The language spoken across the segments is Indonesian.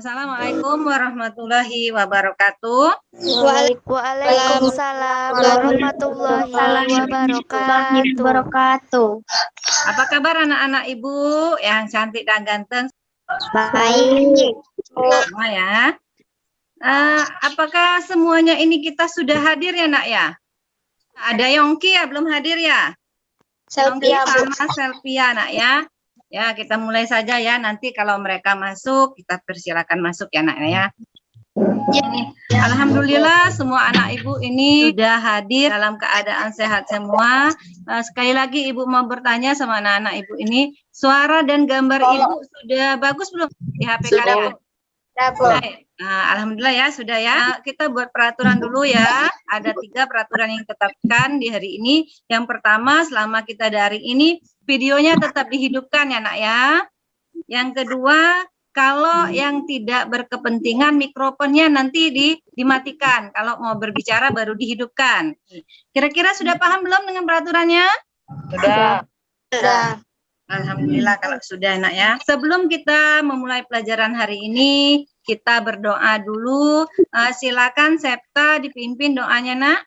Assalamualaikum warahmatullahi wabarakatuh. Waalaikumsalam warahmatullahi wabarakatuh. Apa kabar anak-anak ibu yang cantik dan ganteng? Baik. Semua ya. Apakah semuanya ini kita sudah hadir ya nak ya? Ada Yongki ya belum hadir ya? Yongki sama Selvia nak ya. Ya, kita mulai saja ya. Nanti kalau mereka masuk, kita persilakan masuk ya, Nak ya. Alhamdulillah semua anak ibu ini sudah hadir dalam keadaan sehat semua. Sekali lagi ibu mau bertanya sama anak-anak ibu ini, suara dan gambar ibu sudah bagus belum di HP kalian? Alhamdulillah ya, sudah ya. Kita buat peraturan dulu ya. Ada 3 peraturan yang ditetapkan di hari ini. Yang pertama, selama kita daring ini, videonya tetap dihidupkan ya nak ya. Yang kedua, kalau yang tidak berkepentingan, mikrofonnya nanti dimatikan. Kalau mau berbicara baru dihidupkan. Kira-kira sudah paham belum dengan peraturannya? Sudah. Alhamdulillah kalau sudah nak ya. Sebelum kita memulai pelajaran hari ini, kita berdoa dulu. Silakan Septa dipimpin doanya nak.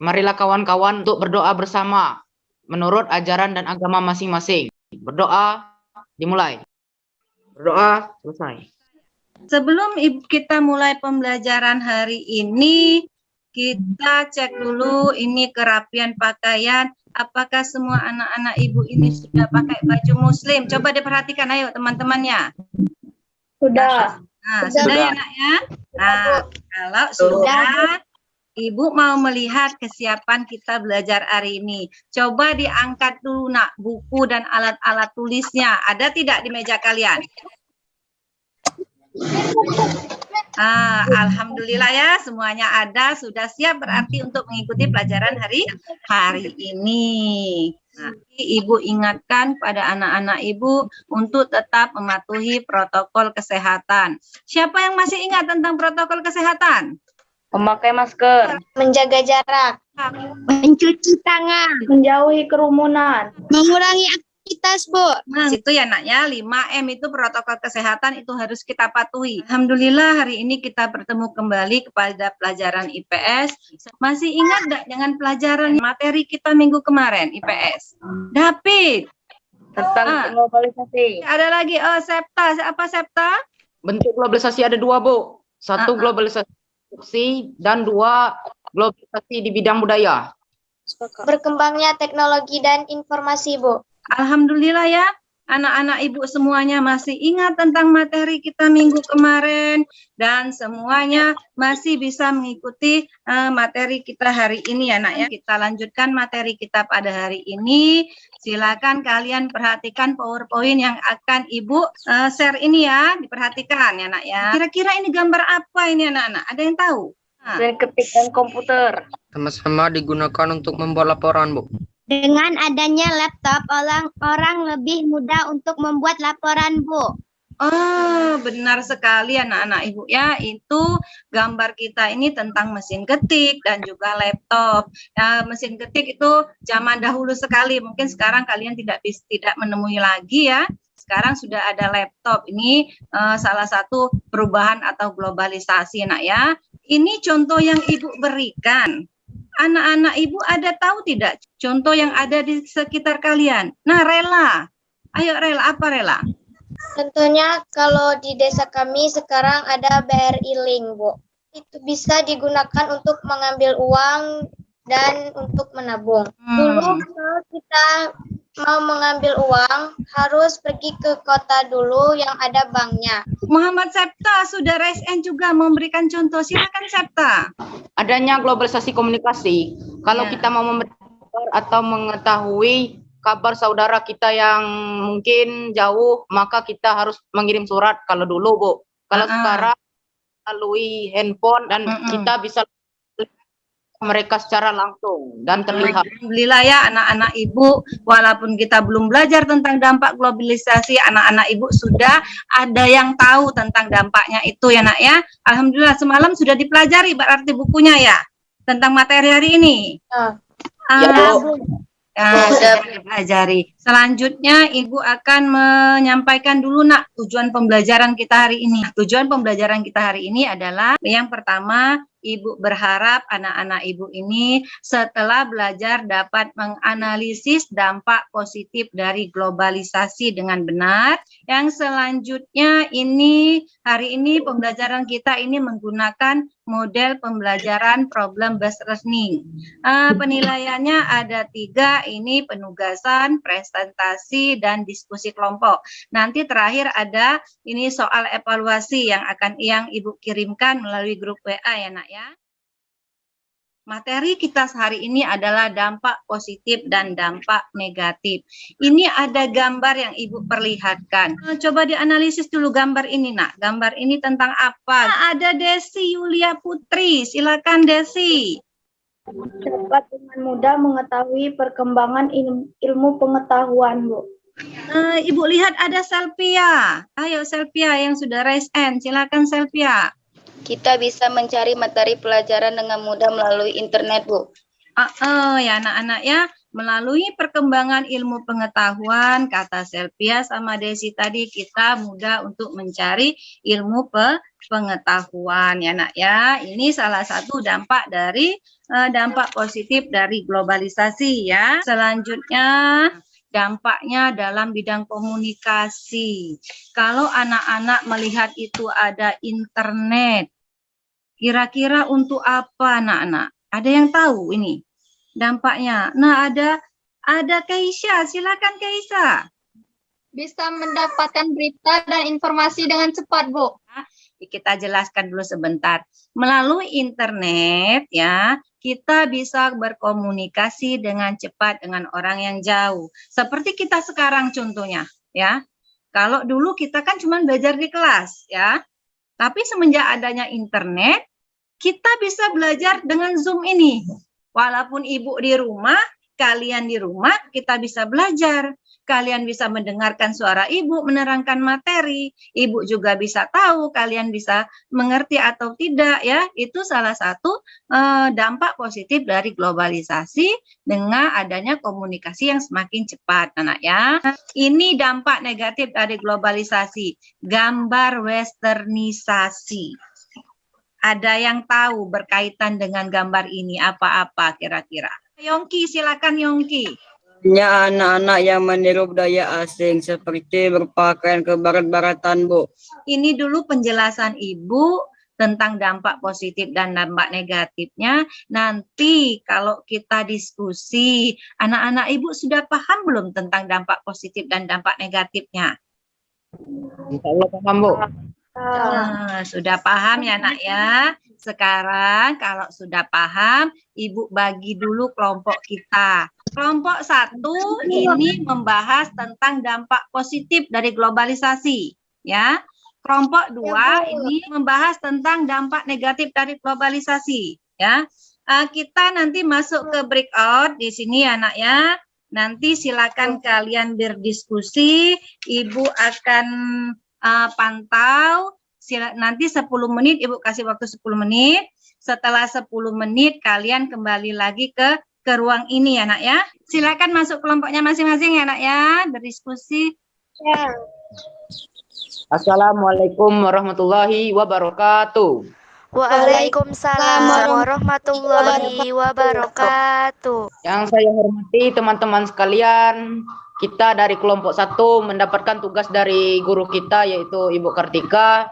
Marilah kawan-kawan untuk berdoa bersama menurut ajaran dan agama masing-masing. Berdoa dimulai. Berdoa selesai. Sebelum kita mulai pembelajaran hari ini, kita cek dulu ini kerapian pakaian. Apakah semua anak-anak ibu ini sudah pakai baju muslim? Coba diperhatikan ayo teman-temannya. Sudah. Sudah ya nak ya? Nah, kalau sudah, ibu mau melihat kesiapan kita belajar hari ini. Coba diangkat dulu nak buku dan alat-alat tulisnya. Ada tidak di meja kalian? Alhamdulillah ya, semuanya ada, sudah siap berarti untuk mengikuti pelajaran hari ini. Ibu ingatkan pada anak-anak ibu untuk tetap mematuhi protokol kesehatan. Siapa yang masih ingat tentang protokol kesehatan? Memakai masker, menjaga jarak, mencuci tangan, menjauhi kerumunan, mengurangi aktivitas, Bu. Nah, itu ya naknya 5M itu protokol kesehatan itu harus kita patuhi. Alhamdulillah hari ini kita bertemu kembali kepada pelajaran IPS. Masih ingat enggak dengan pelajaran materi kita minggu kemarin IPS? David. Tentang globalisasi. Ada lagi Septa. Apa Septa? Bentuk globalisasi ada 2, Bu. 1 globalisasi dan 2 globalisasi di bidang budaya. Berkembangnya teknologi dan informasi, Bu. Alhamdulillah ya, anak-anak ibu semuanya masih ingat tentang materi kita minggu kemarin dan semuanya masih bisa mengikuti materi kita hari ini ya nak ya. Kita lanjutkan materi kita pada hari ini. Silakan kalian perhatikan PowerPoint yang akan ibu share ini ya, diperhatikan ya nak ya. Kira-kira ini gambar apa ini anak-anak? Ada yang tahu? Dan ketik dan komputer. Sama-sama digunakan untuk membuat laporan, Bu. Dengan adanya laptop, orang lebih mudah untuk membuat laporan, Bu. Oh, benar sekali anak-anak ibu ya. Itu gambar kita ini tentang mesin ketik dan juga laptop. Mesin ketik itu zaman dahulu sekali. Mungkin sekarang kalian tidak menemui lagi ya. Sekarang sudah ada laptop. Ini salah satu perubahan atau globalisasi nak ya. Ini contoh yang ibu berikan. Anak-anak ibu ada tahu tidak contoh yang ada di sekitar kalian? Nah, rela. Ayo rela, apa rela? Tentunya kalau di desa kami sekarang ada BRI Link, Bu. Itu bisa digunakan untuk mengambil uang dan untuk menabung. Dulu kalau kita mau mengambil uang harus pergi ke kota dulu yang ada banknya. Muhammad Septa sudah raise hand juga memberikan contoh. Silakan Septa. Adanya globalisasi komunikasi. Kalau kita mau memberi kabar atau mengetahui kabar saudara kita yang mungkin jauh, maka kita harus mengirim surat kalau dulu, Bu. Kalau sekarang melalui handphone dan kita bisa mereka secara langsung dan terlihat. Alhamdulillah ya anak-anak ibu, walaupun kita belum belajar tentang dampak globalisasi, anak-anak ibu sudah ada yang tahu tentang dampaknya itu ya nak ya. Alhamdulillah semalam sudah dipelajari berarti bukunya ya tentang materi hari ini. Ya, Bu. Sudah dipelajari. Selanjutnya Ibu akan menyampaikan dulu Nak tujuan pembelajaran kita hari ini. Tujuan pembelajaran kita hari ini adalah yang pertama, Ibu berharap anak-anak Ibu ini setelah belajar dapat menganalisis dampak positif dari globalisasi dengan benar. Yang selanjutnya hari ini pembelajaran kita ini menggunakan model pembelajaran problem based learning. Penilaiannya ada 3, ini penugasan, presentasi, dan diskusi kelompok. Nanti terakhir ada ini soal evaluasi yang Ibu kirimkan melalui grup WA ya Nak ya. Materi kita hari ini adalah dampak positif dan dampak negatif. Ini ada gambar yang Ibu perlihatkan. Coba dianalisis dulu gambar ini, Nak. Gambar ini tentang apa? Ada Desi Yulia Putri. Silakan Desi. Dapat dengan mudah mengetahui perkembangan ilmu pengetahuan, Bu. Ibu lihat ada Selvia. Ayo Selvia yang sudah raise hand. Silakan Selvia. Kita bisa mencari materi pelajaran dengan mudah melalui internet, Bu. Ya anak-anak ya, melalui perkembangan ilmu pengetahuan, kata Selvia sama Desi tadi, kita mudah untuk mencari ilmu pengetahuan ya Nak ya. Ini salah satu dampak dari dampak positif dari globalisasi ya. Selanjutnya dampaknya dalam bidang komunikasi. Kalau anak-anak melihat itu ada internet, kira-kira untuk apa anak-anak? Ada yang tahu ini dampaknya? Nah, ada Keisha, silakan Keisha. Bisa mendapatkan berita dan informasi dengan cepat, Bu. Kita jelaskan dulu sebentar. Melalui internet ya, kita bisa berkomunikasi dengan cepat dengan orang yang jauh. Seperti kita sekarang contohnya ya. Kalau dulu kita kan cuma belajar di kelas ya. Tapi semenjak adanya internet, kita bisa belajar dengan Zoom ini. Walaupun Ibu di rumah, kalian di rumah, kita bisa belajar. Kalian bisa mendengarkan suara Ibu, menerangkan materi. Ibu juga bisa tahu, kalian bisa mengerti atau tidak ya. Itu salah satu dampak positif dari globalisasi dengan adanya komunikasi yang semakin cepat, anak ya. Ini dampak negatif dari globalisasi, gambar westernisasi. Ada yang tahu berkaitan dengan gambar ini apa-apa kira-kira? Yongki, silakan Yongki. Anak-anak yang meniru budaya asing seperti berpakaian ke barat-baratan, Bu. Ini dulu penjelasan Ibu tentang dampak positif dan dampak negatifnya. Nanti kalau kita diskusi, anak-anak Ibu sudah paham belum tentang dampak positif dan dampak negatifnya? Insya Allah paham, Bu. Sudah paham ya Nak ya. Sekarang kalau sudah paham, Ibu bagi dulu kelompok kita. Kelompok 1 ini membahas tentang dampak positif dari globalisasi ya. Kelompok 2 ini membahas tentang dampak negatif dari globalisasi ya. Kita nanti masuk ke breakout di sini ya Nak ya. Nanti silakan kalian berdiskusi. Ibu akan pantau. Nanti 10 menit, Ibu kasih waktu 10 menit. Setelah 10 menit kalian kembali lagi ke ruang ini ya Nak ya. Silakan masuk kelompoknya masing-masing ya Nak ya, berdiskusi. Ya. Assalamualaikum warahmatullahi wabarakatuh. Waalaikumsalam warahmatullahi wabarakatuh. Yang saya hormati teman-teman sekalian, kita dari kelompok 1 mendapatkan tugas dari guru kita yaitu Ibu Kartika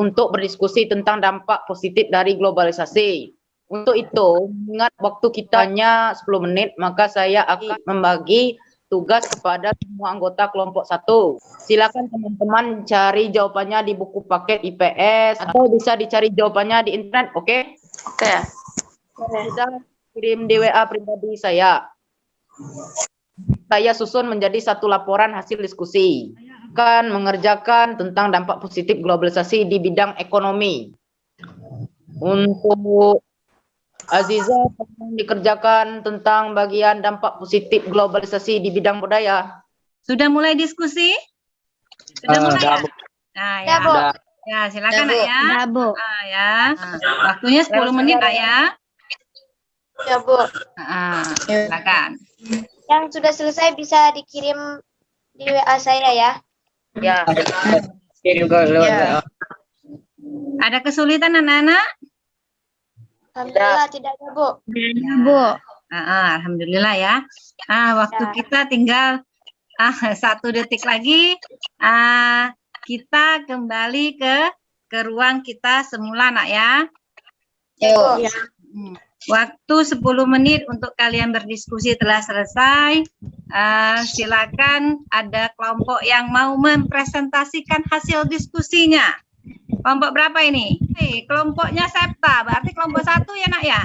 untuk berdiskusi tentang dampak positif dari globalisasi. Untuk itu, ingat waktu kita hanya 10 menit, maka saya akan membagi tugas kepada semua anggota kelompok 1. Silakan teman-teman cari jawabannya di buku paket IPS atau bisa dicari jawabannya di internet, oke? Oke. Sudah kirim di WA pribadi saya. Saya susun menjadi satu laporan hasil diskusi. Akan mengerjakan tentang dampak positif globalisasi di bidang ekonomi. Untuk Aziza dikerjakan tentang bagian dampak positif globalisasi di bidang budaya. Sudah mulai diskusi? Sudah mulai ya? Nah, ya. Ya, silakan Nak ya. Ya. Waktunya 10 menit Nak ya. Ya, Bu. Silakan. Yang sudah selesai bisa dikirim di WA saya ya. Ya. Kirim ke lewat WA. Ada kesulitan anak-anak? Alhamdulillah tidak ada, Bu. Bu. Alhamdulillah ya. Waktu Ya. kita tinggal 1 detik lagi. Kita kembali ke ruang kita semula, nak ya. Ya. Waktu 10 menit untuk kalian berdiskusi telah selesai. Silakan ada kelompok yang mau mempresentasikan hasil diskusinya. Kelompok berapa ini? Kelompoknya Septa, berarti kelompok 1 ya nak ya?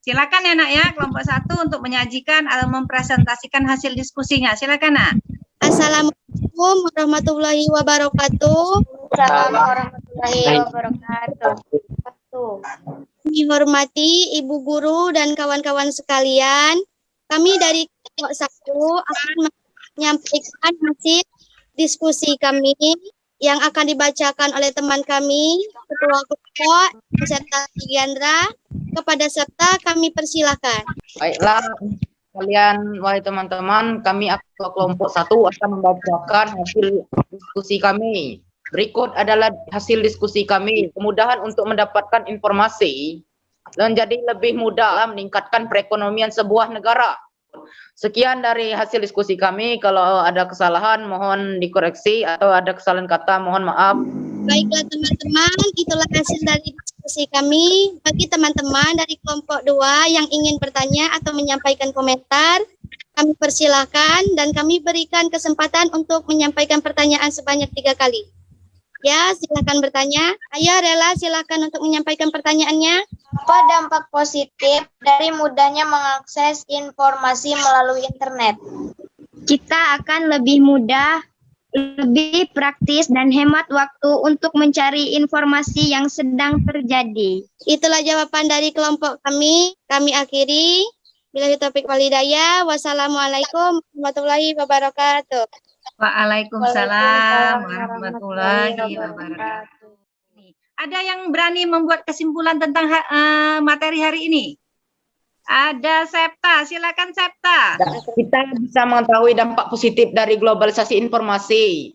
Silakan ya nak ya, kelompok 1 untuk menyajikan atau mempresentasikan hasil diskusinya. Silakan nak. Assalamualaikum warahmatullahi wabarakatuh. Assalamualaikum warahmatullahi wabarakatuh. Kami hormati Ibu Guru dan kawan-kawan sekalian. Kami dari kelompok 1 akan menyampaikan hasil diskusi kami yang akan dibacakan oleh teman kami, Ketua Kelompok, serta Giandra. Kepada Septa kami persilakan. Baiklah, kalian wahai teman-teman, kami kelompok 1 akan membacakan hasil diskusi kami. Berikut adalah hasil diskusi kami. Kemudahan untuk mendapatkan informasi dan jadi lebih mudah meningkatkan perekonomian sebuah negara. Sekian dari hasil diskusi kami. Kalau ada kesalahan mohon dikoreksi atau ada kesalahan kata mohon maaf. Baiklah teman-teman, itulah hasil dari diskusi kami. Bagi teman-teman dari kelompok 2 yang ingin bertanya atau menyampaikan komentar, kami persilahkan dan kami berikan kesempatan untuk menyampaikan pertanyaan sebanyak 3 kali. Ya, silakan bertanya. Ayo Rela, silakan untuk menyampaikan pertanyaannya. Apa dampak positif dari mudahnya mengakses informasi melalui internet? Kita akan lebih mudah, lebih praktis dan hemat waktu untuk mencari informasi yang sedang terjadi. Itulah jawaban dari kelompok kami. Kami akhiri. Billahi taufiq wal hidayah. Wassalamualaikum warahmatullahi wabarakatuh. Waalaikumsalam warahmatullahi wabarakatuh. Ada yang berani membuat kesimpulan tentang materi hari ini? Ada Septa, silakan Septa. Kita bisa mengetahui dampak positif dari globalisasi informasi.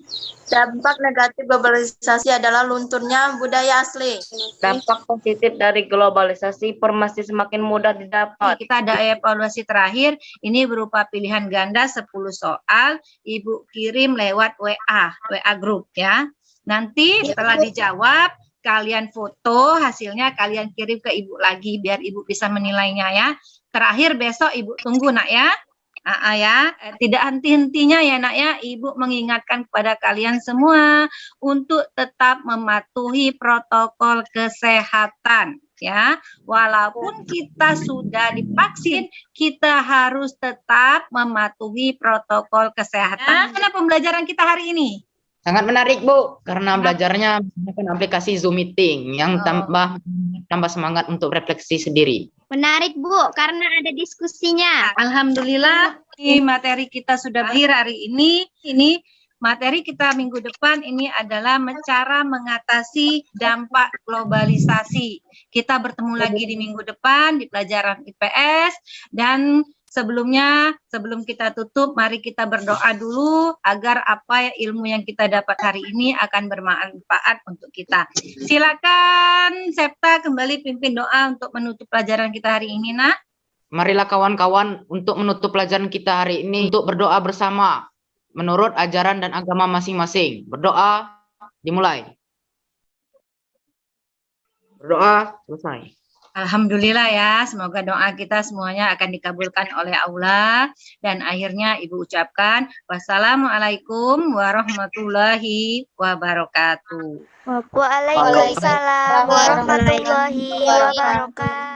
Dampak negatif globalisasi adalah lunturnya budaya asli. Dampak positif dari globalisasi informasi semakin mudah didapat. Kita ada evaluasi terakhir, ini berupa pilihan ganda 10 soal, Ibu kirim lewat WA grup ya. Nanti setelah dijawab, kalian foto hasilnya, kalian kirim ke Ibu lagi biar Ibu bisa menilainya ya. Terakhir besok Ibu tunggu nak ya. Tidak henti-hentinya ya nak ya, Ibu mengingatkan kepada kalian semua untuk tetap mematuhi protokol kesehatan ya. Walaupun kita sudah divaksin, kita harus tetap mematuhi protokol kesehatan. Mana pembelajaran kita hari ini? Sangat menarik Bu, karena belajarnya menggunakan aplikasi Zoom Meeting yang tambah semangat untuk refleksi sendiri. Menarik Bu, karena ada diskusinya. Alhamdulillah, ini materi kita sudah berakhir hari ini. Ini materi kita minggu depan ini adalah cara mengatasi dampak globalisasi. Kita bertemu lagi di minggu depan di pelajaran IPS dan sebelum kita tutup, mari kita berdoa dulu agar apa ilmu yang kita dapat hari ini akan bermanfaat untuk kita. Silakan Septa kembali pimpin doa untuk menutup pelajaran kita hari ini, Nak. Marilah kawan-kawan untuk menutup pelajaran kita hari ini untuk berdoa bersama menurut ajaran dan agama masing-masing. Berdoa dimulai. Berdoa selesai. Alhamdulillah ya, semoga doa kita semuanya akan dikabulkan oleh Allah. Dan akhirnya Ibu ucapkan, wassalamualaikum warahmatullahi wabarakatuh. Waalaikumsalam warahmatullahi wabarakatuh.